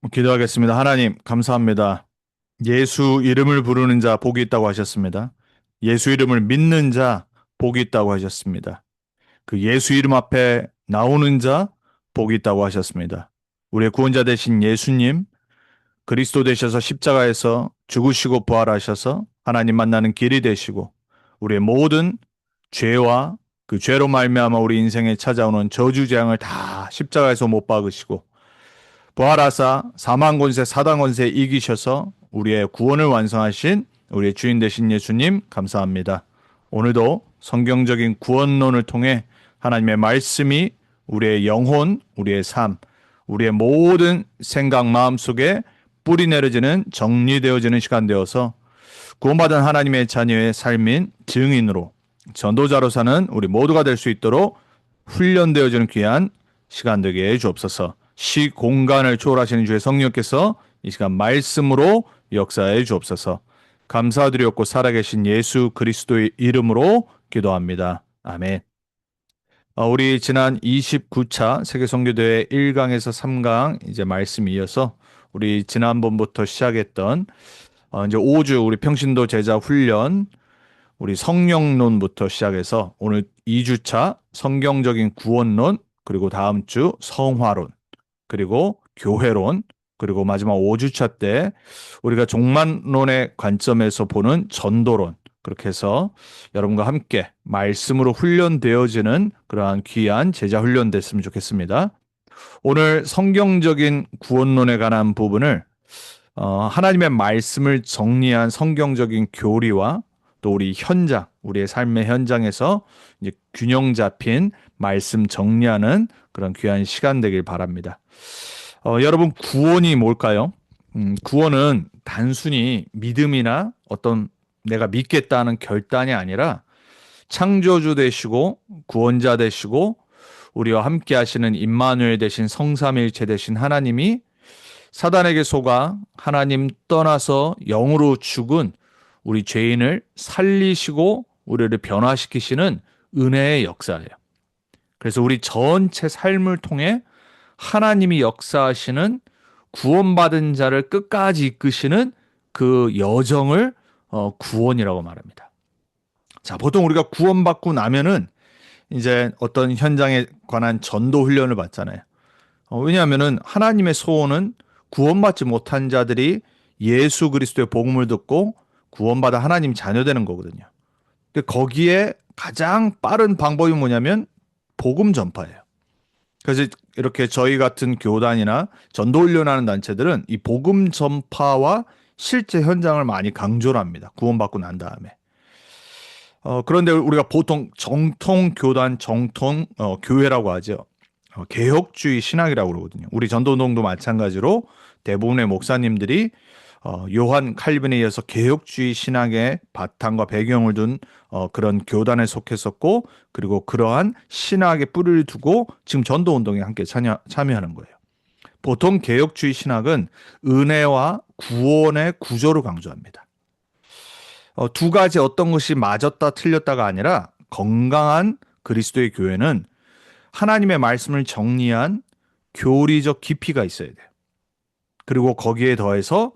기도하겠습니다. 하나님, 감사합니다. 예수 이름을 부르는 자 복이 있다고 하셨습니다. 예수 이름을 믿는 자 복이 있다고 하셨습니다. 그 예수 이름 앞에 나오는 자 복이 있다고 하셨습니다. 우리의 구원자 되신 예수님, 그리스도 되셔서 십자가에서 죽으시고 부활하셔서 하나님 만나는 길이 되시고 우리의 모든 죄와 그 죄로 말미암아 우리 인생에 찾아오는 저주 재앙을 다 십자가에서 못 박으시고 부활하사 사망 권세 사단 권세 이기셔서 우리의 구원을 완성하신 우리의 주인 되신 예수님 감사합니다. 오늘도 성경적인 구원론을 통해 하나님의 말씀이 우리의 영혼, 우리의 삶, 우리의 모든 생각 마음 속에 뿌리 내려지는 정리되어지는 시간 되어서 구원받은 하나님의 자녀의 삶인 증인으로 전도자로 사는 우리 모두가 될 수 있도록 훈련되어지는 귀한 시간 되게 해 주옵소서. 시 공간을 초월하시는 주의 성령께서 이 시간 말씀으로 역사해 주옵소서. 감사드리옵고 살아계신 예수 그리스도의 이름으로 기도합니다. 아멘. 우리 지난 29차 세계선교대회 1강에서 3강 이제 말씀 이어서 우리 지난번부터 시작했던 이제 5주 우리 평신도 제자 훈련 우리 성령론부터 시작해서 오늘 2주차 성경적인 구원론 그리고 다음 주 성화론 그리고 교회론, 그리고 마지막 5주차 때 우리가 종말론의 관점에서 보는 전도론, 그렇게 해서 여러분과 함께 말씀으로 훈련되어지는 그러한 귀한 제자 훈련 됐으면 좋겠습니다. 오늘 성경적인 구원론에 관한 부분을 하나님의 말씀을 정리한 성경적인 교리와 또 우리 현장, 우리의 삶의 현장에서 이제 균형 잡힌 말씀 정리하는 그런 귀한 시간 되길 바랍니다. 여러분, 구원이 뭘까요? 구원은 단순히 믿음이나 어떤 내가 믿겠다는 결단이 아니라 창조주 되시고 구원자 되시고 우리와 함께 하시는 임마누엘 되신 성삼일체 되신 하나님이 사단에게 속아 하나님 떠나서 영으로 죽은 우리 죄인을 살리시고 우리를 변화시키시는 은혜의 역사예요. 그래서 우리 전체 삶을 통해 하나님이 역사하시는 구원받은 자를 끝까지 이끄시는 그 여정을 구원이라고 말합니다. 자, 보통 우리가 구원받고 나면은 이제 어떤 현장에 관한 전도 훈련을 받잖아요. 왜냐하면은 하나님의 소원은 구원받지 못한 자들이 예수 그리스도의 복음을 듣고 구원받아 하나님 자녀 되는 거거든요. 근데 거기에 가장 빠른 방법이 뭐냐면 복음 전파예요. 그래서 이렇게 저희 같은 교단이나 전도 훈련하는 단체들은 이 복음 전파와 실제 현장을 많이 강조를 합니다. 구원받고 난 다음에. 그런데 우리가 보통 정통 교단, 정통 교회라고 하죠. 개혁주의 신학이라고 그러거든요. 우리 전도운동도 마찬가지로 대부분의 목사님들이 요한 칼빈에 의해서 개혁주의 신학의 바탕과 배경을 둔 그런 교단에 속했었고 그리고 그러한 신학의 뿌리를 두고 지금 전도운동에 함께 참여하는 거예요. 보통 개혁주의 신학은 은혜와 구원의 구조를 강조합니다. 두 가지 어떤 것이 맞았다 틀렸다가 아니라 건강한 그리스도의 교회는 하나님의 말씀을 정리한 교리적 깊이가 있어야 돼요. 그리고 거기에 더해서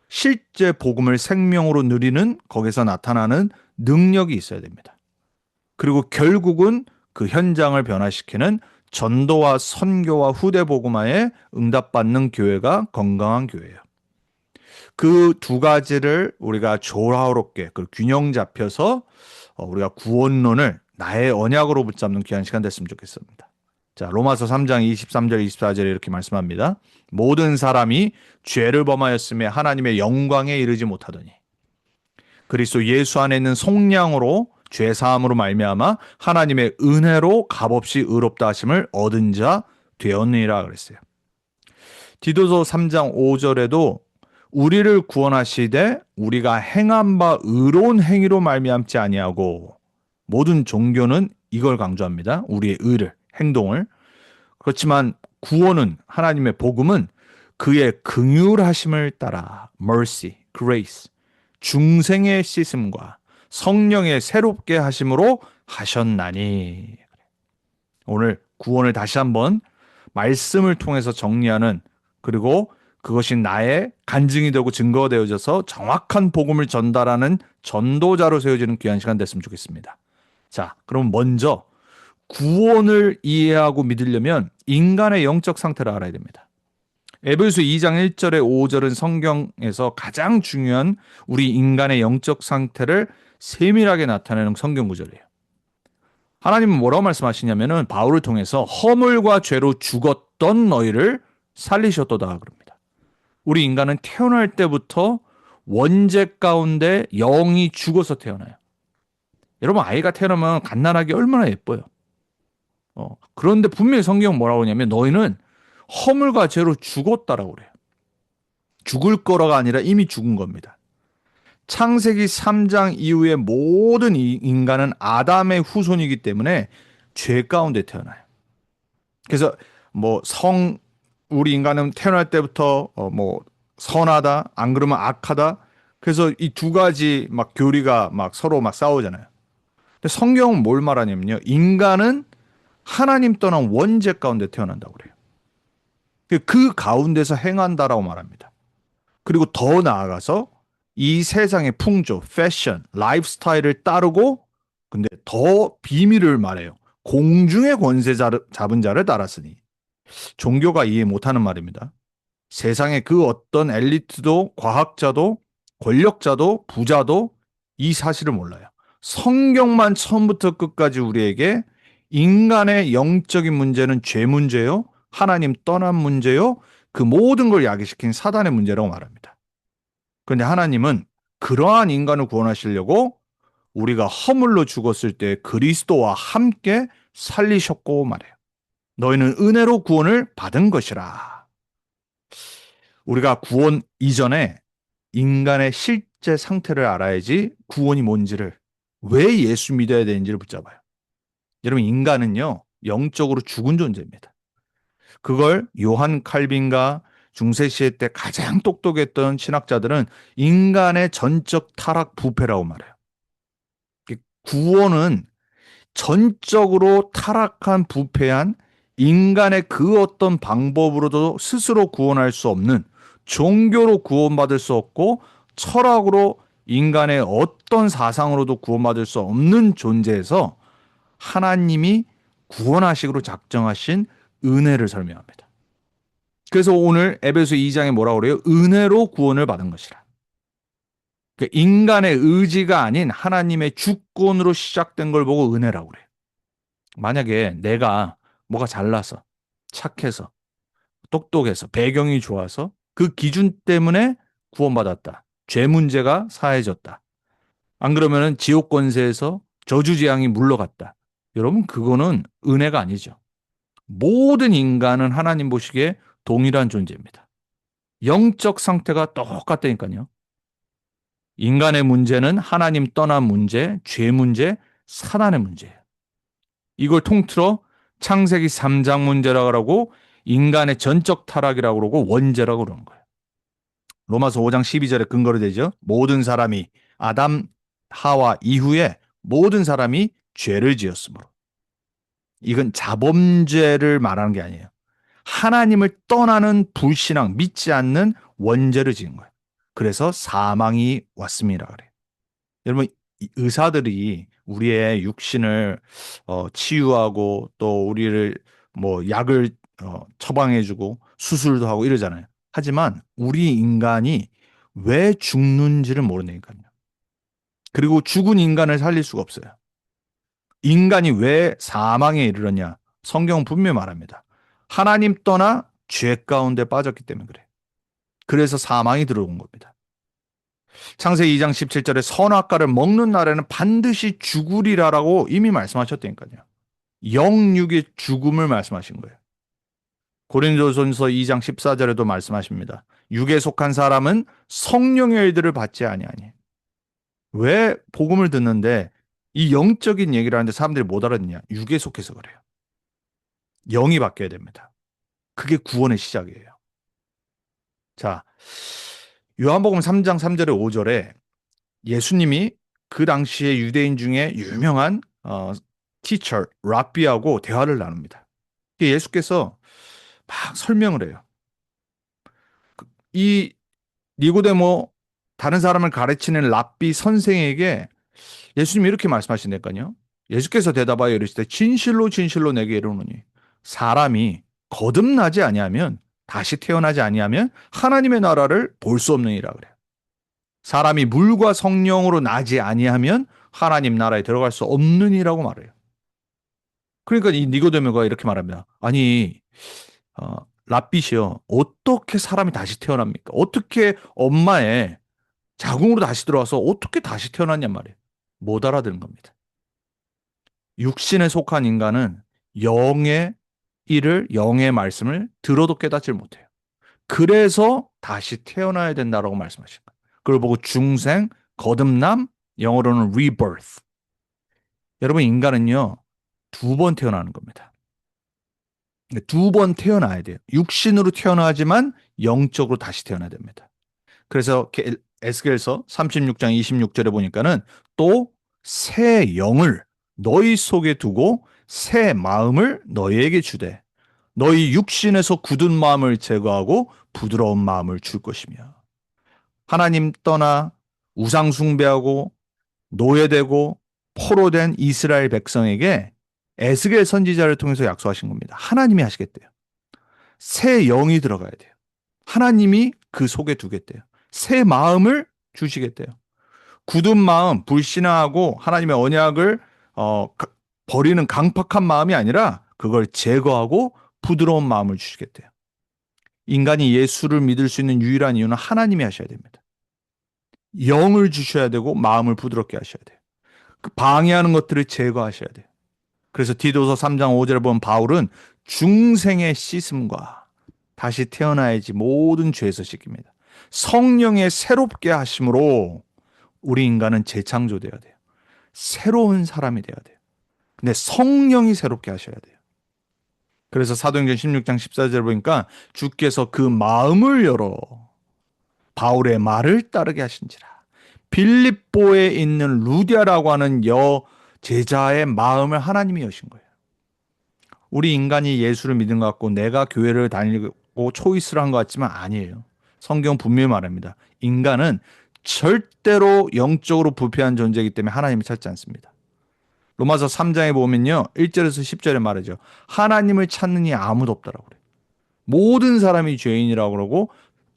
실제 복음을 생명으로 누리는 거기서 나타나는 능력이 있어야 됩니다. 그리고 결국은 그 현장을 변화시키는 전도와 선교와 후대 복음화에 응답받는 교회가 건강한 교회예요. 그 두 가지를 우리가 조화롭게 그 균형 잡혀서 우리가 구원론을 나의 언약으로 붙잡는 귀한 시간 됐으면 좋겠습니다. 자, 로마서 3장 23절 24절에 이렇게 말씀합니다. 모든 사람이 죄를 범하였음에 하나님의 영광에 이르지 못하더니 그리스도 예수 안에 있는 속량으로 죄 사함으로 말미암아 하나님의 은혜로 값없이 의롭다 하심을 얻은 자 되었느니라 그랬어요. 디도서 3장 5절에도 우리를 구원하시되 우리가 행한 바 의로운 행위로 말미암지 아니하고 모든 종교는 이걸 강조합니다. 우리의 의를, 행동을. 그렇지만 구원은 하나님의 복음은 그의 긍휼하심을 따라 mercy, grace, 중생의 씻음과 성령의 새롭게 하심으로 하셨나니. 오늘 구원을 다시 한번 말씀을 통해서 정리하는 그리고 그것이 나의 간증이 되고 증거가 되어져서 정확한 복음을 전달하는 전도자로 세워지는 귀한 시간 됐으면 좋겠습니다. 자, 그럼 먼저 구원을 이해하고 믿으려면 인간의 영적 상태를 알아야 됩니다. 에베소 2장 1절에 5절은 성경에서 가장 중요한 우리 인간의 영적 상태를 세밀하게 나타내는 성경 구절이에요. 하나님은 뭐라고 말씀하시냐면은 바울을 통해서 허물과 죄로 죽었던 너희를 살리셨도다 그럽니다. 우리 인간은 태어날 때부터 원죄 가운데 영이 죽어서 태어나요. 여러분 아이가 태어나면 갓난아기 얼마나 예뻐요. 그런데 분명히 성경은 뭐라고 하냐면 너희는 허물과 죄로 죽었다라고 그래요. 죽을 거라가 아니라 이미 죽은 겁니다. 창세기 3장 이후의 모든 인간은 아담의 후손이기 때문에 죄 가운데 태어나요. 그래서 뭐 우리 인간은 태어날 때부터 뭐 선하다, 안 그러면 악하다. 그래서 이 두 가지 막 교리가 막 서로 막 싸우잖아요. 근데 성경은 뭘 말하냐면요. 인간은 하나님 떠난 원죄 가운데 태어난다고 그래요. 그 가운데서 행한다라고 말합니다. 그리고 더 나아가서 이 세상의 풍조, 패션, 라이프스타일을 따르고 근데 더 비밀을 말해요. 공중의 권세 잡은 자를 따랐으니 종교가 이해 못하는 말입니다. 세상의 그 어떤 엘리트도 과학자도 권력자도 부자도 이 사실을 몰라요. 성경만 처음부터 끝까지 우리에게 인간의 영적인 문제는 죄 문제요. 하나님 떠난 문제요. 그 모든 걸 야기시킨 사단의 문제라고 말합니다. 그런데 하나님은 그러한 인간을 구원하시려고 우리가 허물로 죽었을 때 그리스도와 함께 살리셨고 말해요. 너희는 은혜로 구원을 받은 것이라. 우리가 구원 이전에 인간의 실제 상태를 알아야지 구원이 뭔지를 왜 예수 믿어야 되는지를 붙잡아요. 여러분 인간은요 영적으로 죽은 존재입니다. 그걸 요한 칼빈과 중세 시대 때 가장 똑똑했던 신학자들은 인간의 전적 타락 부패라고 말해요. 구원은 전적으로 타락한 부패한 인간의 그 어떤 방법으로도 스스로 구원할 수 없는 종교로 구원받을 수 없고 철학으로 인간의 어떤 사상으로도 구원받을 수 없는 존재에서 하나님이 구원하시기로 작정하신 은혜를 설명합니다. 그래서 오늘 에베소 2장에 뭐라고 그래요? 은혜로 구원을 받은 것이라. 그러니까 인간의 의지가 아닌 하나님의 주권으로 시작된 걸 보고 은혜라고 그래요. 만약에 내가 뭐가 잘나서 착해서 똑똑해서 배경이 좋아서 그 기준 때문에 구원받았다. 죄 문제가 사해졌다. 안 그러면은 지옥 권세에서 저주재앙이 물러갔다. 여러분 그거는 은혜가 아니죠. 모든 인간은 하나님 보시기에 동일한 존재입니다. 영적 상태가 똑같다니까요. 인간의 문제는 하나님 떠난 문제, 죄 문제, 사단의 문제예요. 이걸 통틀어 창세기 3장 문제라고 하고 인간의 전적 타락이라고 그러고 원죄라고 그러는 거예요. 로마서 5장 12절에 근거로 되죠. 모든 사람이 아담, 하와 이후에 모든 사람이 죄를 지었으므로. 이건 자범죄를 말하는 게 아니에요. 하나님을 떠나는 불신앙, 믿지 않는 원죄를 지은 거예요. 그래서 사망이 왔습니다. 그래요. 여러분, 의사들이 우리의 육신을 치유하고 또 우리를 뭐 약을 처방해주고 수술도 하고 이러잖아요. 하지만 우리 인간이 왜 죽는지를 모르니까요. 그리고 죽은 인간을 살릴 수가 없어요. 인간이 왜 사망에 이르렀냐? 성경은 분명히 말합니다. 하나님 떠나 죄 가운데 빠졌기 때문에 그래요. 그래서 사망이 들어온 겁니다. 창세기 2장 17절에 선악과를 먹는 날에는 반드시 죽으리라라고 이미 말씀하셨다니까요. 영육의 죽음을 말씀하신 거예요. 고린도전서 2장 14절에도 말씀하십니다. 육에 속한 사람은 성령의 일들을 받지 아니하니. 왜 복음을 듣는데 이 영적인 얘기를 하는데 사람들이 못 알아듣냐? 육에 속해서 그래요. 영이 바뀌어야 됩니다. 그게 구원의 시작이에요. 자, 요한복음 3장 3절에 5절에 예수님이 그 당시에 유대인 중에 유명한 티처, 랍비하고 대화를 나눕니다. 예수께서 막 설명을 해요. 이 니고데모 다른 사람을 가르치는 랍비 선생에게 예수님이 이렇게 말씀하신다니까요. 예수께서 대답하여 이르시되 진실로 진실로 내게 이르노니 사람이 거듭나지 아니하면 다시 태어나지 아니하면 하나님의 나라를 볼 수 없느니라 그래요. 사람이 물과 성령으로 나지 아니하면 하나님 나라에 들어갈 수 없느니라고 말해요. 그러니까 이 니고데모가 이렇게 말합니다. 아니, 랍빗이요. 어떻게 사람이 다시 태어납니까? 어떻게 엄마의 자궁으로 다시 들어와서 어떻게 다시 태어났냔 말이에요. 못 알아듣는 겁니다. 육신에 속한 인간은 영의 일을, 영의 말씀을 들어도 깨닫질 못해요. 그래서 다시 태어나야 된다라고 말씀하신 거예요. 그걸 보고 중생, 거듭남, 영어로는 rebirth. 여러분, 인간은요, 두 번 태어나는 겁니다. 두 번 태어나야 돼요. 육신으로 태어나지만 영적으로 다시 태어나야 됩니다. 그래서 에스겔서 36장 26절에 보니까는 또 새 영을 너희 속에 두고 새 마음을 너희에게 주되 너희 육신에서 굳은 마음을 제거하고 부드러운 마음을 줄 것이며 하나님 떠나 우상 숭배하고 노예되고 포로된 이스라엘 백성에게 에스겔 선지자를 통해서 약속하신 겁니다. 하나님이 하시겠대요. 새 영이 들어가야 돼요. 하나님이 그 속에 두겠대요. 새 마음을 주시겠대요. 굳은 마음, 불신앙하고 하나님의 언약을 버리는 강팍한 마음이 아니라 그걸 제거하고 부드러운 마음을 주시겠대요. 인간이 예수를 믿을 수 있는 유일한 이유는 하나님이 하셔야 됩니다. 영을 주셔야 되고 마음을 부드럽게 하셔야 돼요. 그 방해하는 것들을 제거하셔야 돼요. 그래서 디도서 3장 5절에 보면 바울은 중생의 씻음과 다시 태어나야지 모든 죄에서 씻깁니다. 성령의 새롭게 하심으로 우리 인간은 재창조돼야 돼요. 새로운 사람이 돼야 돼요. 근데 성령이 새롭게 하셔야 돼요. 그래서 사도행전 16장 14절 보니까 주께서 그 마음을 열어 바울의 말을 따르게 하신지라. 빌립보에 있는 루디아라고 하는 제자의 마음을 하나님이 여신 거예요. 우리 인간이 예수를 믿은 것 같고 내가 교회를 다니고 초이스를 한 것 같지만 아니에요. 성경 분명히 말합니다. 인간은 절대로 영적으로 부패한 존재이기 때문에 하나님이 찾지 않습니다. 로마서 3장에 보면요. 1절에서 10절에 말하죠. 하나님을 찾는 이 아무도 없다라고 그래요. 모든 사람이 죄인이라고 그러고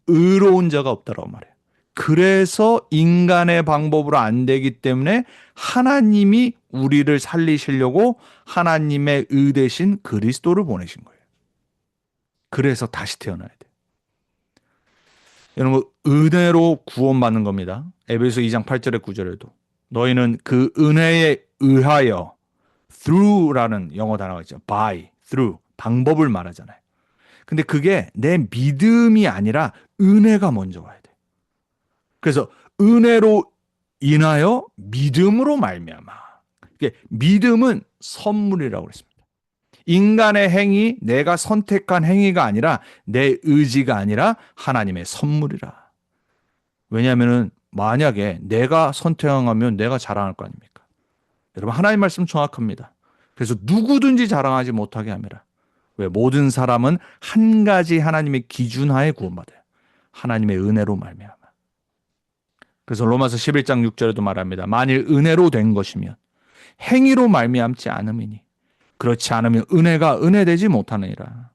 의로운 자가 없다라고 말해요. 그래서 인간의 방법으로 안 되기 때문에 하나님이 우리를 살리시려고 하나님의 의 대신 그리스도를 보내신 거예요. 그래서 다시 태어나야 돼요. 여러분, 은혜로 구원받는 겁니다. 에베소 2장 8절에 9절에도 너희는 그 은혜에 의하여 through라는 영어 단어가 있죠. by, through, 방법을 말하잖아요. 근데 그게 내 믿음이 아니라 은혜가 먼저 와야 돼. 그래서 은혜로 인하여 믿음으로 말미암아. 이게 믿음은 선물이라고 그랬습니다. 인간의 행위, 내가 선택한 행위가 아니라 내 의지가 아니라 하나님의 선물이라. 왜냐하면 만약에 내가 선택하면 내가 자랑할 거 아닙니까? 여러분 하나님 말씀 정확합니다. 그래서 누구든지 자랑하지 못하게 합니다. 왜? 모든 사람은 한 가지 하나님의 기준하에 구원받아요. 하나님의 은혜로 말미암아. 그래서 로마서 11장 6절에도 말합니다. 만일 은혜로 된 것이면 행위로 말미암지 않음이니 그렇지 않으면 은혜가 은혜되지 못하느니라.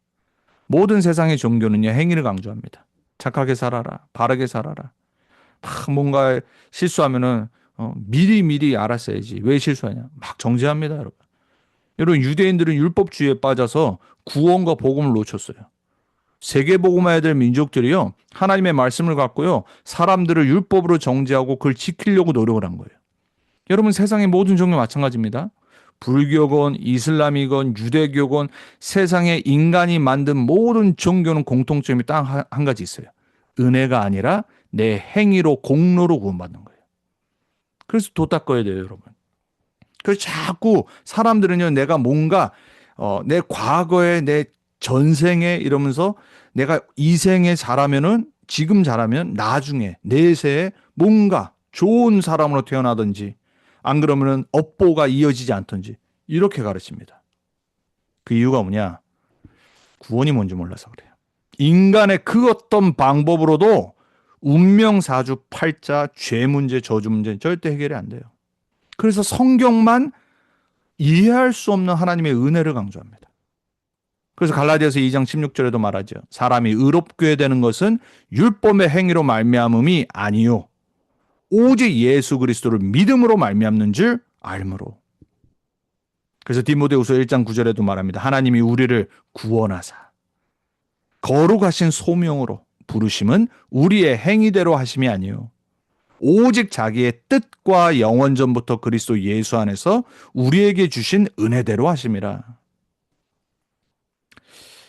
모든 세상의 종교는요 행위를 강조합니다. 착하게 살아라, 바르게 살아라. 막 뭔가 실수하면은 미리 알았어야지. 왜 실수하냐? 막 정죄합니다, 여러분. 여러분 유대인들은 율법주의에 빠져서 구원과 복음을 놓쳤어요. 세계 복음화해야 될 민족들이요 하나님의 말씀을 갖고요 사람들을 율법으로 정죄하고 그걸 지키려고 노력을 한 거예요. 여러분 세상의 모든 종교 마찬가지입니다. 불교건 이슬람이건 유대교건 세상에 인간이 만든 모든 종교는 공통점이 딱 한 가지 있어요. 은혜가 아니라 내 행위로 공로로 구원받는 거예요. 그래서 도 닦아야 돼요, 여러분. 그래서 자꾸 사람들은요 내가 뭔가 내 과거에 내 전생에 이러면서 내가 이 생에 잘하면은 지금 잘하면 나중에 내세에 뭔가 좋은 사람으로 태어나든지 안 그러면은 업보가 이어지지 않든지 이렇게 가르칩니다. 그 이유가 뭐냐? 구원이 뭔지 몰라서 그래요. 인간의 그 어떤 방법으로도 운명사주 팔자, 죄 문제, 저주 문제는 절대 해결이 안 돼요. 그래서 성경만 이해할 수 없는 하나님의 은혜를 강조합니다. 그래서 갈라디아서 2장 16절에도 말하죠. 사람이 의롭게 되는 것은 율법의 행위로 말미암음이 아니요 오직 예수 그리스도를 믿음으로 말미암는 줄 알므로. 그래서 디모데후서 1장 9절에도 말합니다. 하나님이 우리를 구원하사 거룩하신 소명으로 부르심은 우리의 행위대로 하심이 아니요 오직 자기의 뜻과 영원 전부터 그리스도 예수 안에서 우리에게 주신 은혜대로 하심이라.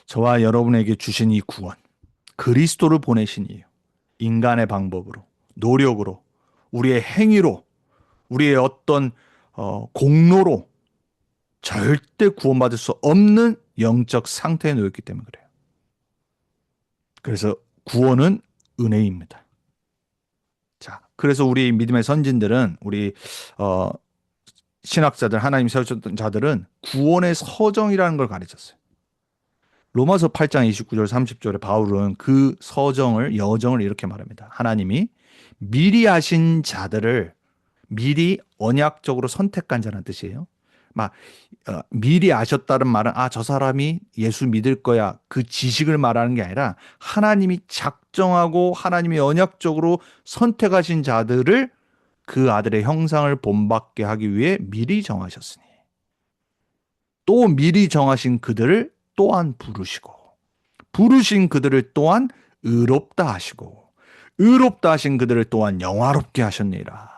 저와 여러분에게 주신 이 구원, 그리스도를 보내신 이유, 인간의 방법으로, 노력으로, 우리의 행위로, 우리의 어떤 공로로 절대 구원받을 수 없는 영적 상태에 놓였기 때문에 그래요. 그래서 구원은 은혜입니다. 자, 그래서 우리 믿음의 선진들은 우리 신학자들, 하나님 세우셨던 자들은 구원의 서정이라는 걸 가르쳤어요. 로마서 8장 29절 30절에 바울은 그 서정을 여정을 이렇게 말합니다. 하나님이 미리 하신 자들을 미리 언약적으로 선택한 자라는 뜻이에요. 막 미리 아셨다는 말은 저 사람이 예수 믿을 거야 그 지식을 말하는 게 아니라 하나님이 작정하고 하나님이 언약적으로 선택하신 자들을 그 아들의 형상을 본받게 하기 위해 미리 정하셨으니 또 미리 정하신 그들을 또한 부르시고 부르신 그들을 또한 의롭다 하시고 의롭다 하신 그들을 또한 영화롭게 하셨느니라.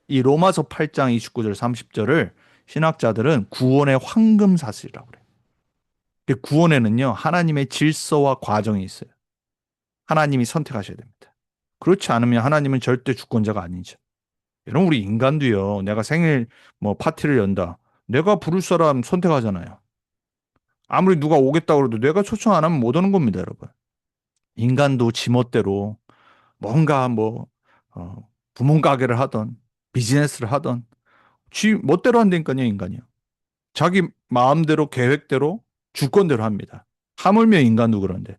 이 로마서 8장 29절 30절을 신학자들은 구원의 황금 사슬이라고 그래요. 구원에는요 하나님의 질서와 과정이 있어요. 하나님이 선택하셔야 됩니다. 그렇지 않으면 하나님은 절대 주권자가 아니죠. 여러분 우리 인간도요. 내가 생일 파티를 연다. 내가 부를 사람 선택하잖아요. 아무리 누가 오겠다고 그래도 내가 초청 안 하면 못 오는 겁니다, 여러분. 인간도 지멋대로 뭔가 부문 가게를 하던 비즈니스를 하던 지 멋대로 한다니까요, 인간이요. 자기 마음대로 계획대로 주권대로 합니다. 하물며 인간도 그런데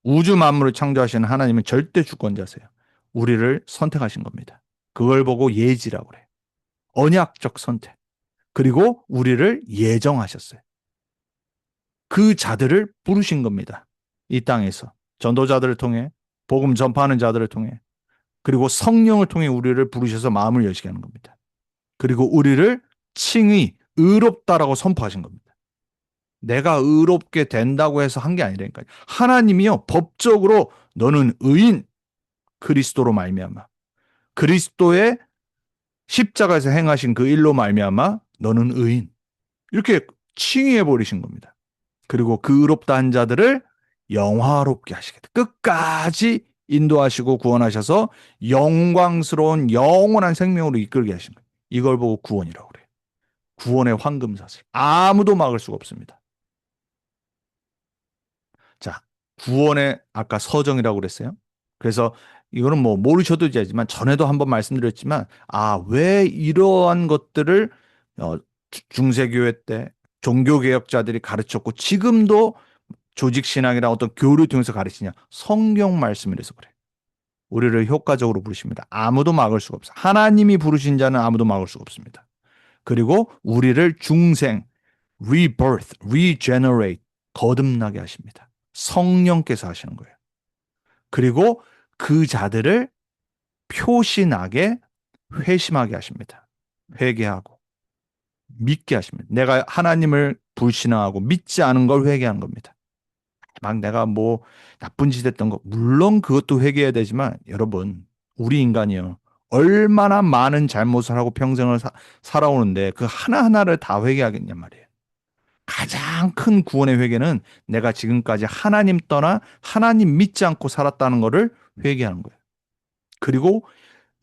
우주 만물을 창조하시는 하나님은 절대 주권자세요. 우리를 선택하신 겁니다. 그걸 보고 예지라고 그래요. 언약적 선택. 그리고 우리를 예정하셨어요. 그 자들을 부르신 겁니다. 이 땅에서 전도자들을 통해 복음 전파하는 자들을 통해 그리고 성령을 통해 우리를 부르셔서 마음을 여시게 하는 겁니다. 그리고 우리를 칭의 의롭다라고 선포하신 겁니다. 내가 의롭게 된다고 해서 한 게 아니라니까요. 하나님이요 법적으로 너는 의인 그리스도로 말미암아 그리스도의 십자가에서 행하신 그 일로 말미암아 너는 의인 이렇게 칭의해 버리신 겁니다. 그리고 그 의롭다 한 자들을 영화롭게 하시겠다. 끝까지 인도하시고 구원하셔서 영광스러운 영원한 생명으로 이끌게 하신 거예요. 이걸 보고 구원이라고 그래요. 구원의 황금사슬. 아무도 막을 수가 없습니다. 자, 구원의 아까 서정이라고 그랬어요. 그래서 이거는 모르셔도 되지만 전에도 한번 말씀드렸지만 왜 이러한 것들을 중세교회 때 종교개혁자들이 가르쳤고 지금도 조직신앙이나 어떤 교류를 통해서 가르치냐. 성경 말씀이라서 그래. 우리를 효과적으로 부르십니다. 아무도 막을 수가 없어요. 하나님이 부르신 자는 아무도 막을 수가 없습니다. 그리고 우리를 중생, rebirth, regenerate, 거듭나게 하십니다. 성령께서 하시는 거예요. 그리고 그 자들을 표신하게 회심하게 하십니다. 회개하고 믿게 하십니다. 내가 하나님을 불신앙하고 믿지 않은 걸 회개하는 겁니다. 막 내가 나쁜 짓 했던 거 물론 그것도 회개해야 되지만 여러분 우리 인간이요 얼마나 많은 잘못을 하고 평생을 살아오는데 그 하나하나를 다 회개하겠냔 말이에요. 가장 큰 구원의 회개는 내가 지금까지 하나님 떠나 하나님 믿지 않고 살았다는 것을 회개하는 거예요. 그리고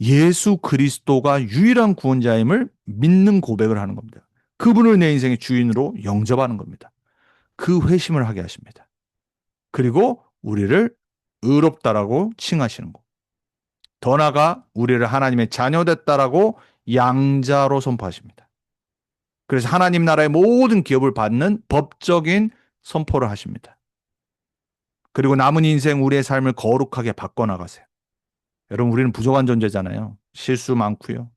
예수 그리스도가 유일한 구원자임을 믿는 고백을 하는 겁니다. 그분을 내 인생의 주인으로 영접하는 겁니다. 그 회심을 하게 하십니다. 그리고 우리를 의롭다라고 칭하시는 거. 더 나아가 우리를 하나님의 자녀됐다라고 양자로 선포하십니다. 그래서 하나님 나라의 모든 기업을 받는 법적인 선포를 하십니다. 그리고 남은 인생 우리의 삶을 거룩하게 바꿔나가세요. 여러분, 우리는 부족한 존재잖아요. 실수 많고요.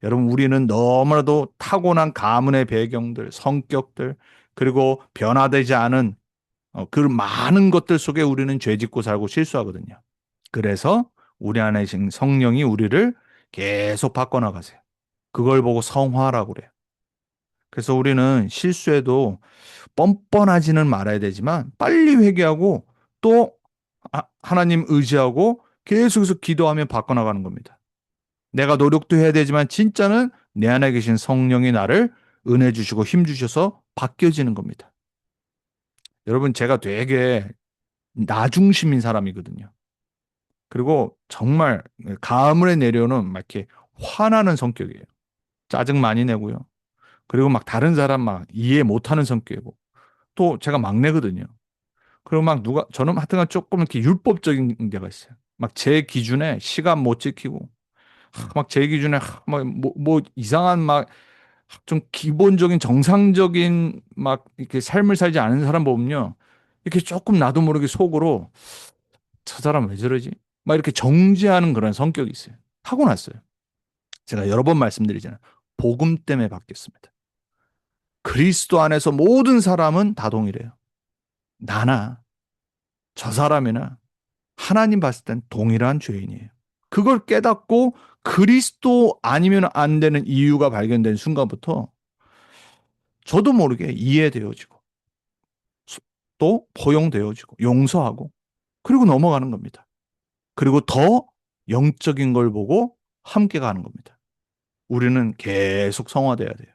여러분, 우리는 너무나도 타고난 가문의 배경들, 성격들, 그리고 변화되지 않은 그 많은 것들 속에 우리는 죄 짓고 살고 실수하거든요. 그래서 우리 안에 계신 성령이 우리를 계속 바꿔나가세요. 그걸 보고 성화라고 그래요. 그래서 우리는 실수해도 뻔뻔하지는 말아야 되지만 빨리 회개하고 또 하나님 의지하고 계속해서 기도하며 바꿔나가는 겁니다. 내가 노력도 해야 되지만 진짜는 내 안에 계신 성령이 나를 은혜 주시고 힘 주셔서 바뀌어지는 겁니다. 여러분, 제가 되게 나중심인 사람이거든요. 그리고 정말 가문에 내려오는 막 이렇게 화나는 성격이에요. 짜증 많이 내고요. 그리고 막 다른 사람 막 이해 못하는 성격이고 또 제가 막내거든요. 그리고 막 저는 하여튼간 조금 이렇게 율법적인 데가 있어요. 막 제 기준에 시간 못 지키고 막 제 기준에 뭐 이상한 막 좀 기본적인 정상적인 막 이렇게 삶을 살지 않은 사람 보면요. 이렇게 조금 나도 모르게 속으로 저 사람 왜 저러지? 막 이렇게 정지하는 그런 성격이 있어요. 타고났어요. 제가 여러 번 말씀드리잖아요. 복음 때문에 바뀌었습니다. 그리스도 안에서 모든 사람은 다 동일해요. 나나 저 사람이나 하나님 봤을 땐 동일한 죄인이에요. 그걸 깨닫고 그리스도 아니면 안 되는 이유가 발견된 순간부터 저도 모르게 이해되어지고 또 포용되어지고 용서하고 그리고 넘어가는 겁니다. 그리고 더 영적인 걸 보고 함께 가는 겁니다. 우리는 계속 성화돼야 돼요.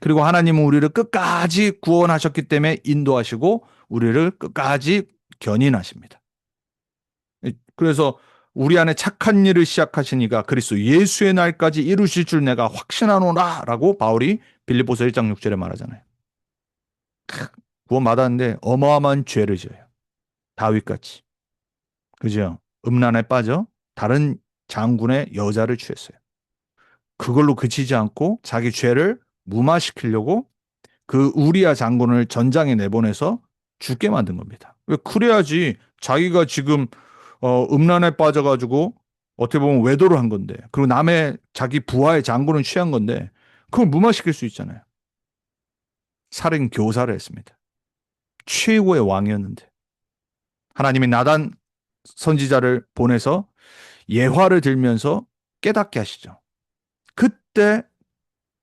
그리고 하나님은 우리를 끝까지 구원하셨기 때문에 인도하시고 우리를 끝까지 견인하십니다. 그래서 우리 안에 착한 일을 시작하시니까 그리스도 예수의 날까지 이루실 줄 내가 확신하노라라고 바울이 빌립보서 1장 6절에 말하잖아요. 구원 받았는데 어마어마한 죄를 지어요. 다윗같이. 그죠? 음란에 빠져 다른 장군의 여자를 취했어요. 그걸로 그치지 않고 자기 죄를 무마시키려고 그 우리야 장군을 전장에 내보내서 죽게 만든 겁니다. 왜 그래야지 자기가 지금 음란에 빠져가지고 어떻게 보면 외도를 한 건데 그리고 남의 자기 부하의 장군을 취한 건데 그걸 무마시킬 수 있잖아요. 살인 교사를 했습니다. 최고의 왕이었는데 하나님이 나단 선지자를 보내서 예화를 들면서 깨닫게 하시죠. 그때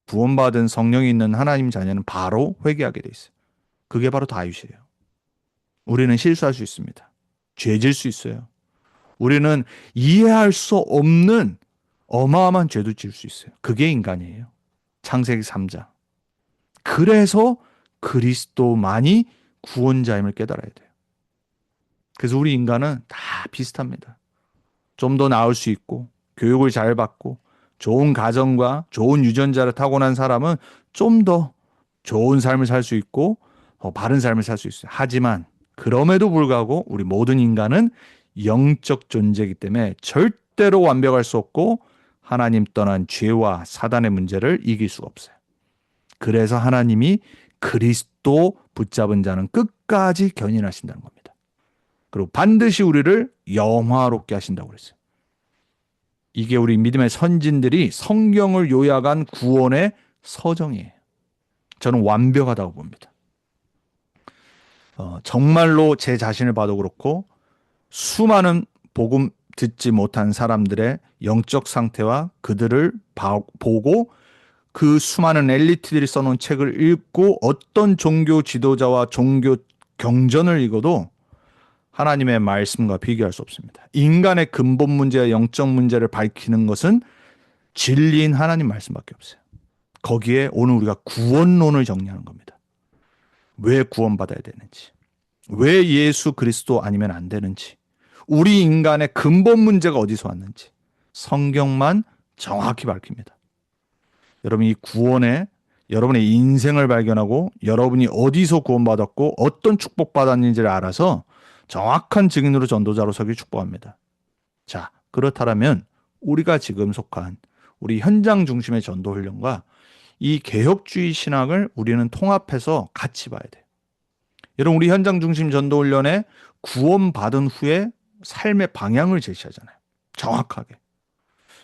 구원받은 성령이 있는 하나님 자녀는 바로 회개하게 돼 있어요. 그게 바로 다윗이에요. 우리는 실수할 수 있습니다. 죄질 수 있어요. 우리는 이해할 수 없는 어마어마한 죄도 지을 수 있어요. 그게 인간이에요. 창세기 3장. 그래서 그리스도만이 구원자임을 깨달아야 돼요. 그래서 우리 인간은 다 비슷합니다. 좀 더 나을 수 있고 교육을 잘 받고 좋은 가정과 좋은 유전자를 타고난 사람은 좀 더 좋은 삶을 살 수 있고 바른 삶을 살 수 있어요. 하지만 그럼에도 불구하고 우리 모든 인간은 영적 존재이기 때문에 절대로 완벽할 수 없고 하나님 떠난 죄와 사단의 문제를 이길 수가 없어요. 그래서 하나님이 그리스도 붙잡은 자는 끝까지 견인하신다는 겁니다. 그리고 반드시 우리를 영화롭게 하신다고 그랬어요. 이게 우리 믿음의 선진들이 성경을 요약한 구원의 서정이에요. 저는 완벽하다고 봅니다. 정말로 제 자신을 봐도 그렇고 수많은 복음 듣지 못한 사람들의 영적 상태와 그들을 보고 그 수많은 엘리트들이 써놓은 책을 읽고 어떤 종교 지도자와 종교 경전을 읽어도 하나님의 말씀과 비교할 수 없습니다. 인간의 근본 문제와 영적 문제를 밝히는 것은 진리인 하나님 말씀밖에 없어요. 거기에 오늘 우리가 구원론을 정리하는 겁니다. 왜 구원받아야 되는지, 왜 예수 그리스도 아니면 안 되는지, 우리 인간의 근본 문제가 어디서 왔는지 성경만 정확히 밝힙니다. 여러분 이 구원에 여러분의 인생을 발견하고 여러분이 어디서 구원받았고 어떤 축복받았는지를 알아서 정확한 증인으로 전도자로 서기 축복합니다. 자, 그렇다면 우리가 지금 속한 우리 현장 중심의 전도 훈련과 이 개혁주의 신학을 우리는 통합해서 같이 봐야 돼요. 여러분, 우리 현장 중심 전도 훈련에 구원받은 후에 삶의 방향을 제시하잖아요. 정확하게.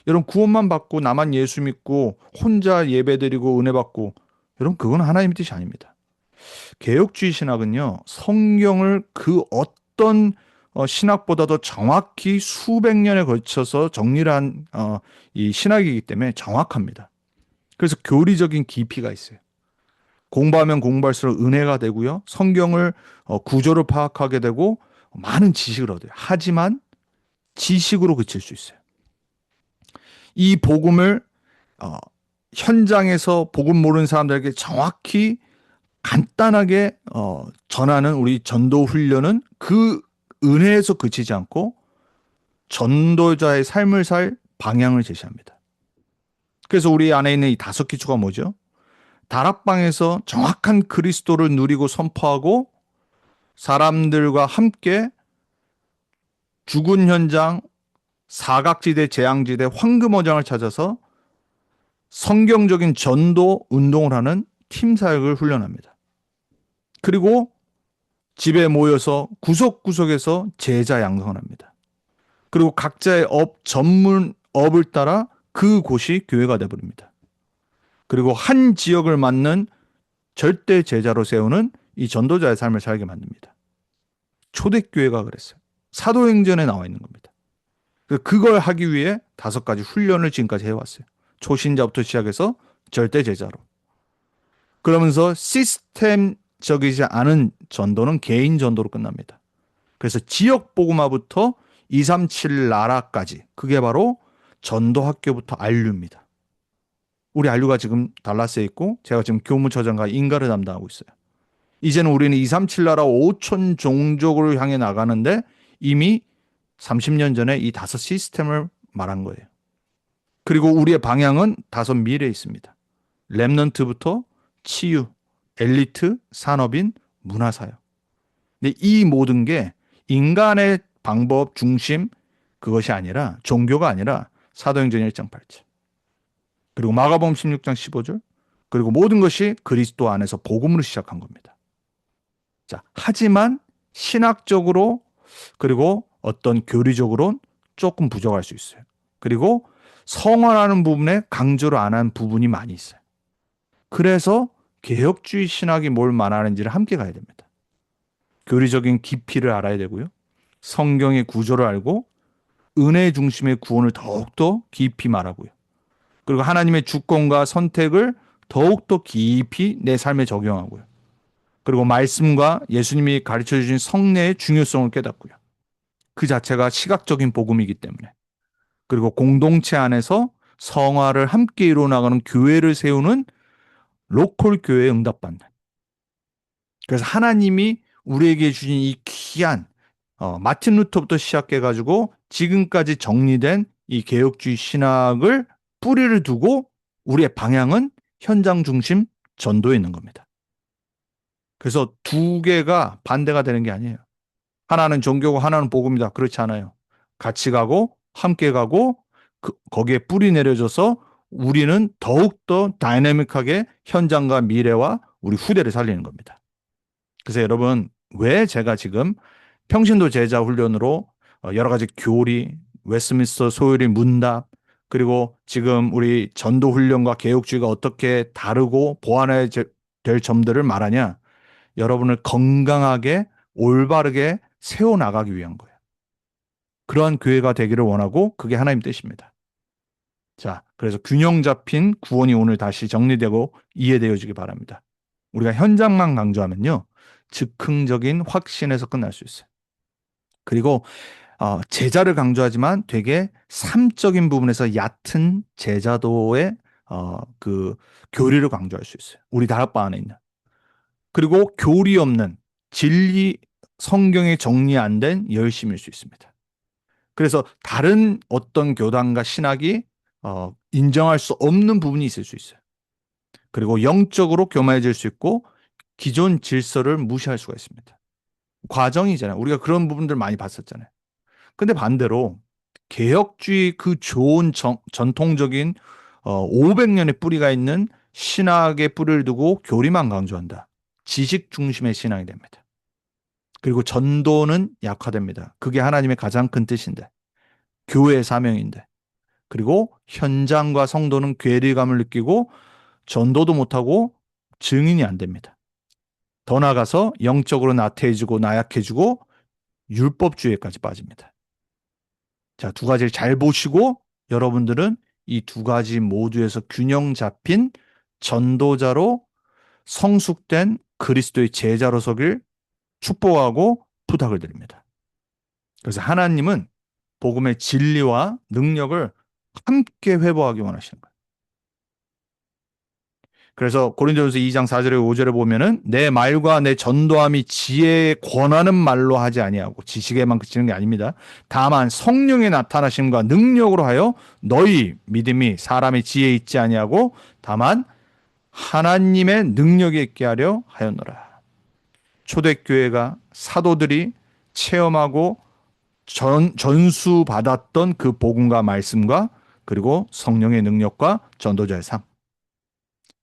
여러분, 구원만 받고 나만 예수 믿고 혼자 예배드리고 은혜 받고, 여러분, 그건 하나님의 뜻이 아닙니다. 개혁주의 신학은요, 성경을 그 어떤 신학보다도 정확히 수백 년에 걸쳐서 정리를 한 이 신학이기 때문에 정확합니다. 그래서 교리적인 깊이가 있어요. 공부하면 공부할수록 은혜가 되고요. 성경을 구조를 파악하게 되고 많은 지식을 얻어요. 하지만 지식으로 그칠 수 있어요. 이 복음을 어, 현장에서 복음 모르는 사람들에게 정확히 간단하게 전하는 우리 전도 훈련은 그 은혜에서 그치지 않고 전도자의 삶을 살 방향을 제시합니다. 그래서 우리 안에 있는 이 다섯 기초가 뭐죠? 다락방에서 정확한 그리스도를 누리고 선포하고 사람들과 함께 죽은 현장, 사각지대, 재앙지대, 황금어장을 찾아서 성경적인 전도 운동을 하는 팀 사역을 훈련합니다. 그리고 집에 모여서 구석구석에서 제자 양성을 합니다. 그리고 각자의 전문 업을 따라 그곳이 교회가 되어버립니다. 그리고 한 지역을 맡는 절대 제자로 세우는 이 전도자의 삶을 살게 만듭니다. 초대교회가 그랬어요. 사도행전에 나와 있는 겁니다. 그걸 하기 위해 다섯 가지 훈련을 지금까지 해왔어요. 초신자부터 시작해서 절대 제자로. 그러면서 시스템적이지 않은 전도는 개인 전도로 끝납니다. 그래서 지역 복음화부터 237 나라까지, 그게 바로 전도 학교부터 안류입니다. 우리 안류가 지금 달라스에 있고 제가 지금 교무처장과 인가를 담당하고 있어요. 이제는 우리는 237 나라 5천 종족을 향해 나가는데 이미 30년 전에 이 다섯 시스템을 말한 거예요. 그리고 우리의 방향은 다섯 미래에 있습니다. 렘넌트부터 치유, 엘리트, 산업인, 문화사역. 근데 이 모든 게 인간의 방법 중심, 그것이 아니라, 종교가 아니라 사도행전 1장 8절. 그리고 마가복음 16장 15절. 그리고 모든 것이 그리스도 안에서 복음으로 시작한 겁니다. 자, 하지만 신학적으로 그리고 어떤 교리적으로는 조금 부족할 수 있어요. 그리고 성화라는 부분에 강조를 안 한 부분이 많이 있어요. 그래서 개혁주의 신학이 뭘 말하는지를 함께 가야 됩니다. 교리적인 깊이를 알아야 되고요. 성경의 구조를 알고 은혜 중심의 구원을 더욱더 깊이 말하고요. 그리고 하나님의 주권과 선택을 더욱더 깊이 내 삶에 적용하고요. 그리고 말씀과 예수님이 가르쳐 주신 성례의 중요성을 깨닫고요. 그 자체가 시각적인 복음이기 때문에. 그리고 공동체 안에서 성화를 함께 이루어나가는 교회를 세우는 로컬 교회에 응답받는. 그래서 하나님이 우리에게 주신 이 귀한 마틴 루터부터 시작해가지고 지금까지 정리된 이 개혁주의 신학을 뿌리를 두고 우리의 방향은 현장 중심 전도에 있는 겁니다. 그래서 두 개가 반대가 되는 게 아니에요. 하나는 종교고 하나는 복음이다. 그렇지 않아요. 같이 가고 함께 가고 거기에 뿌리 내려져서 우리는 더욱더 다이내믹하게 현장과 미래와 우리 후대를 살리는 겁니다. 그래서 여러분, 왜 제가 지금 평신도 제자 훈련으로 여러 가지 교리, 웨스트민스터 소요리 문답, 그리고 지금 우리 전도 훈련과 개혁주의가 어떻게 다르고 보완해야 될 점들을 말하냐? 여러분을 건강하게 올바르게 세워나가기 위한 거예요. 그러한 교회가 되기를 원하고 그게 하나님 뜻입니다. 자, 그래서 균형 잡힌 구원이 오늘 다시 정리되고 이해되어지기 바랍니다. 우리가 현장만 강조하면요, 즉흥적인 확신에서 끝날 수 있어요. 그리고 제자를 강조하지만 되게 삶적인 부분에서 얕은 제자도의 그 교리를 강조할 수 있어요. 우리 다락방 안에 있는. 그리고 교리 없는 진리 성경에 정리 안 된 열심일 수 있습니다. 그래서 다른 어떤 교단과 신학이 인정할 수 없는 부분이 있을 수 있어요. 그리고 영적으로 교만해질 수 있고 기존 질서를 무시할 수가 있습니다. 과정이잖아요. 우리가 그런 부분들 많이 봤었잖아요. 근데 반대로 개혁주의 그 좋은 전통적인 500년의 뿌리가 있는 신학의 뿌리를 두고 교리만 강조한다. 지식 중심의 신앙이 됩니다. 그리고 전도는 약화됩니다. 그게 하나님의 가장 큰 뜻인데, 교회의 사명인데, 그리고 현장과 성도는 괴리감을 느끼고 전도도 못하고 증인이 안 됩니다. 더 나아가서 영적으로 나태해지고 나약해지고 율법주의까지 빠집니다. 자, 두 가지를 잘 보시고 여러분들은 이 두 가지 모두에서 균형 잡힌 전도자로 성숙된 그리스도의 제자로 서길 축복하고 부탁을 드립니다. 그래서 하나님은 복음의 진리와 능력을 함께 회복하기 원하시는 거예요. 그래서 고린도전서 2장 4절에 5절에 보면은 내 말과 내 전도함이 지혜에 권하는 말로 하지 아니하고 지식에만 그치는 게 아닙니다. 다만 성령의 나타나심과 능력으로 하여 너희 믿음이 사람의 지혜에 있지 아니하고 다만 하나님의 능력에 있게 하려 하였노라. 초대교회가 사도들이 체험하고 전수받았던 그 복음과 말씀과 그리고 성령의 능력과 전도자의 삶.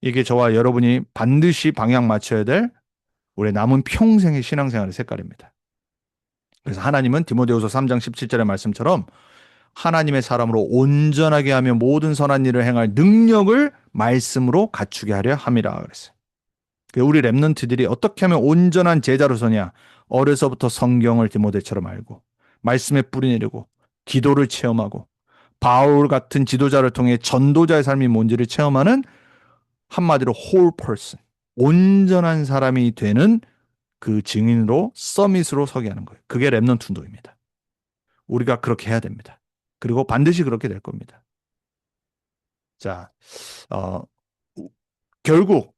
이게 저와 여러분이 반드시 방향 맞춰야 될 우리 남은 평생의 신앙생활의 색깔입니다. 그래서 하나님은 디모데후서 3장 17절의 말씀처럼 하나님의 사람으로 온전하게 하며 모든 선한 일을 행할 능력을 말씀으로 갖추게 하려 함이라 그랬어요. 우리 랩런트들이 어떻게 하면 온전한 제자로 서냐? 어려서부터 성경을 디모데처럼 알고 말씀에 뿌리 내리고 기도를 체험하고 바울 같은 지도자를 통해 전도자의 삶이 뭔지를 체험하는 한마디로 whole person, 온전한 사람이 되는 그 증인으로 서밋으로 서게 하는 거예요. 그게 랩넌트 운동입니다. 우리가 그렇게 해야 됩니다. 그리고 반드시 그렇게 될 겁니다. 자, 어, 결국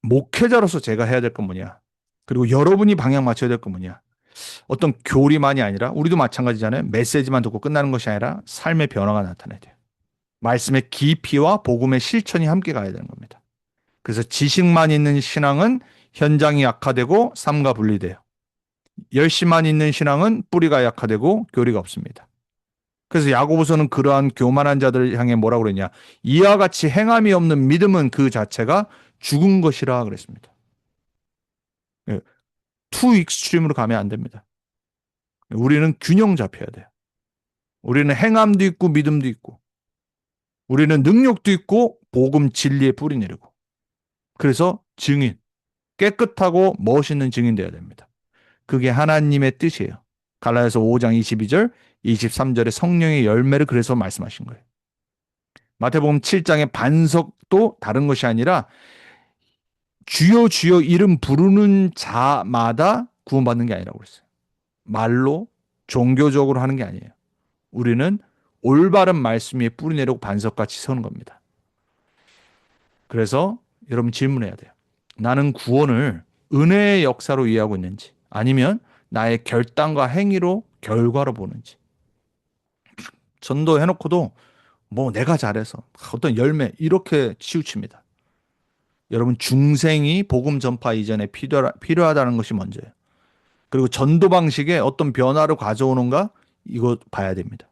목회자로서 제가 해야 될 건 뭐냐? 그리고 여러분이 방향 맞춰야 될 건 뭐냐? 어떤 교리만이 아니라 우리도 마찬가지잖아요. 메시지만 듣고 끝나는 것이 아니라 삶의 변화가 나타나야 돼요. 말씀의 깊이와 복음의 실천이 함께 가야 되는 겁니다. 그래서 지식만 있는 신앙은 현장이 약화되고 삶과 분리돼요. 열심만 있는 신앙은 뿌리가 약화되고 교리가 없습니다. 그래서 야고보서는 그러한 교만한 자들을 향해 뭐라고 그랬냐? 이와 같이 행함이 없는 믿음은 그 자체가 죽은 것이라 그랬습니다. 투 익스트림으로 가면 안 됩니다. 우리는 균형 잡혀야 돼요. 우리는 행함도 있고 믿음도 있고 우리는 능력도 있고 복음 진리에 뿌리 내리고 그래서 증인, 깨끗하고 멋있는 증인 되어야 됩니다. 그게 하나님의 뜻이에요. 갈라디아서 5장 22절, 23절의 성령의 열매를 그래서 말씀하신 거예요. 마태복음 7장의 반석도 다른 것이 아니라 주여 주여 이름 부르는 자마다 구원받는 게 아니라고 그랬어요. 말로 종교적으로 하는 게 아니에요. 우리는 올바른 말씀 위에 뿌리 내리고 반석같이 서는 겁니다. 그래서 여러분 질문해야 돼요. 나는 구원을 은혜의 역사로 이해하고 있는지 아니면 나의 결단과 행위로 결과로 보는지. 전도해놓고도 뭐 내가 잘해서 어떤 열매 이렇게 치우칩니다. 여러분 중생이 복음 전파 이전에 필요하다는 것이 먼저예요. 그리고 전도 방식에 어떤 변화를 가져오는가 이거 봐야 됩니다.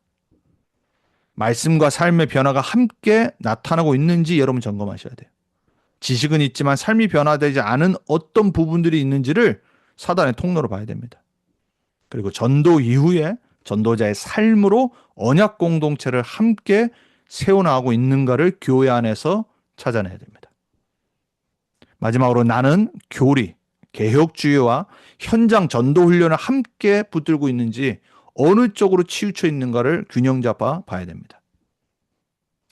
말씀과 삶의 변화가 함께 나타나고 있는지 여러분 점검하셔야 돼요. 지식은 있지만 삶이 변화되지 않은 어떤 부분들이 있는지를 사단의 통로로 봐야 됩니다. 그리고 전도 이후에 전도자의 삶으로 언약 공동체를 함께 세워나가고 있는가를 교회 안에서 찾아내야 됩니다. 마지막으로 나는 교리, 개혁주의와 현장 전도 훈련을 함께 붙들고 있는지 어느 쪽으로 치우쳐 있는가를 균형 잡아 봐야 됩니다.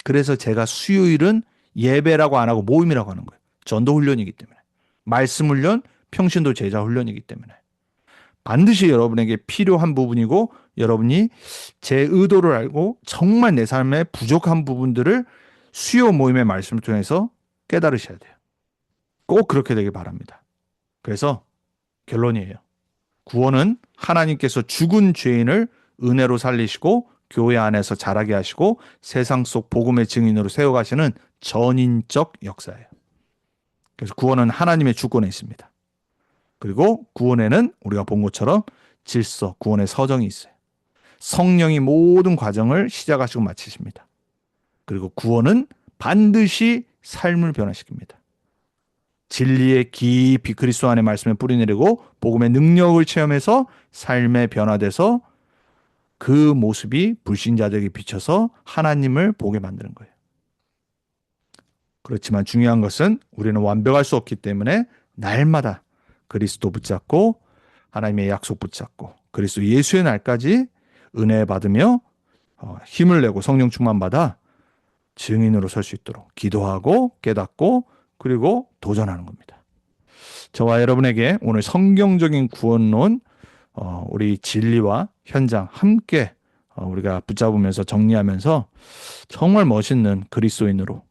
그래서 제가 수요일은 예배라고 안 하고 모임이라고 하는 거예요. 전도 훈련이기 때문에. 말씀 훈련, 평신도 제자 훈련이기 때문에. 반드시 여러분에게 필요한 부분이고 여러분이 제 의도를 알고 정말 내 삶에 부족한 부분들을 수요 모임의 말씀을 통해서 깨달으셔야 돼요. 꼭 그렇게 되길 바랍니다. 그래서 결론이에요. 구원은 하나님께서 죽은 죄인을 은혜로 살리시고 교회 안에서 자라게 하시고 세상 속 복음의 증인으로 세워가시는 전인적 역사예요. 그래서 구원은 하나님의 주권에 있습니다. 그리고 구원에는 우리가 본 것처럼 질서, 구원의 서정이 있어요. 성령이 모든 과정을 시작하시고 마치십니다. 그리고 구원은 반드시 삶을 변화시킵니다. 진리의 깊이 그리스도 안에 말씀을 뿌리내리고 복음의 능력을 체험해서 삶에 변화돼서 그 모습이 불신자들에게 비춰서 하나님을 보게 만드는 거예요. 그렇지만 중요한 것은 우리는 완벽할 수 없기 때문에 날마다 그리스도 붙잡고 하나님의 약속 붙잡고 그리스도 예수의 날까지 은혜 받으며 힘을 내고 성령 충만 받아 증인으로 설 수 있도록 기도하고 깨닫고 그리고 도전하는 겁니다. 저와 여러분에게 오늘 성경적인 구원론 우리 진리와 현장 함께 우리가 붙잡으면서 정리하면서 정말 멋있는 그리스도인으로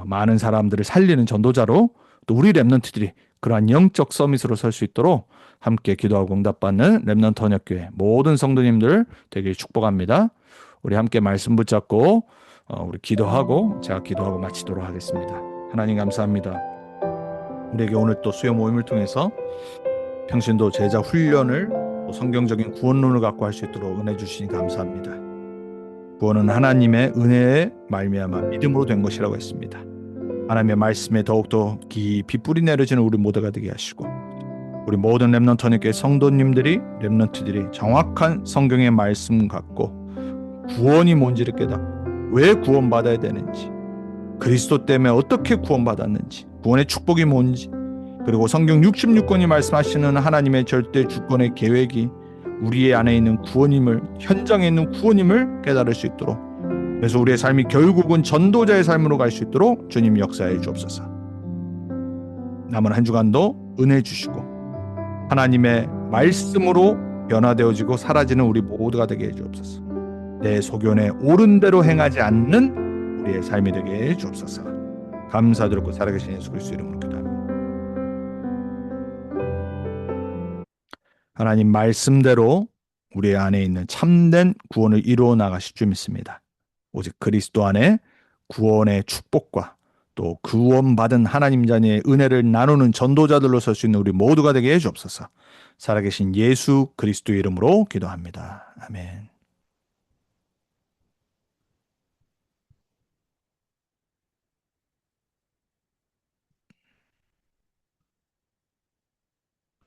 많은 사람들을 살리는 전도자로 또 우리 랩런트들이 그러한 영적 서밋으로 설 수 있도록 함께 기도하고 응답받는 랩런트 언역교회 모든 성도님들 되게 축복합니다. 우리 함께 말씀 붙잡고 우리 기도하고 제가 기도하고 마치도록 하겠습니다. 하나님 감사합니다. 우리에게 오늘 또 수요 모임을 통해서 평신도 제자 훈련을 또 성경적인 구원론을 갖고 할 수 있도록 은혜 주시니 감사합니다. 구원은 하나님의 은혜에 말미암아 믿음으로 된 것이라고 했습니다. 하나님의 말씀에 더욱더 깊이 뿌리 내려지는 우리 모두가 되게 하시고 우리 모든 랩런트 언역교회 성도님들이 랩런트들이 정확한 성경의 말씀 갖고 구원이 뭔지를 깨닫고 왜 구원받아야 되는지 그리스도 때문에 어떻게 구원받았는지 구원의 축복이 뭔지 그리고 성경 66권이 말씀하시는 하나님의 절대 주권의 계획이 우리 안에 있는 구원임을 현장에 있는 구원임을 깨달을 수 있도록 그래서 우리의 삶이 결국은 전도자의 삶으로 갈 수 있도록 주님 역사해 주옵소서. 남은 한 주간도 은혜 주시고 하나님의 말씀으로 변화되어지고 사라지는 우리 모두가 되게 해 주옵소서. 내 소견에 옳은 대로 행하지 않는 우리의 삶이 되게 해 주옵소서. 감사드리고 살아계신 예수 그리스도 이름으로 기도합니다. 하나님 말씀대로 우리 안에 있는 참된 구원을 이루어 나가실 줄 믿습니다. 오직 그리스도 안에 구원의 축복과 또 구원받은 하나님 자녀의 은혜를 나누는 전도자들로 설 수 있는 우리 모두가 되게 해 주옵소서. 살아계신 예수 그리스도의 이름으로 기도합니다. 아멘.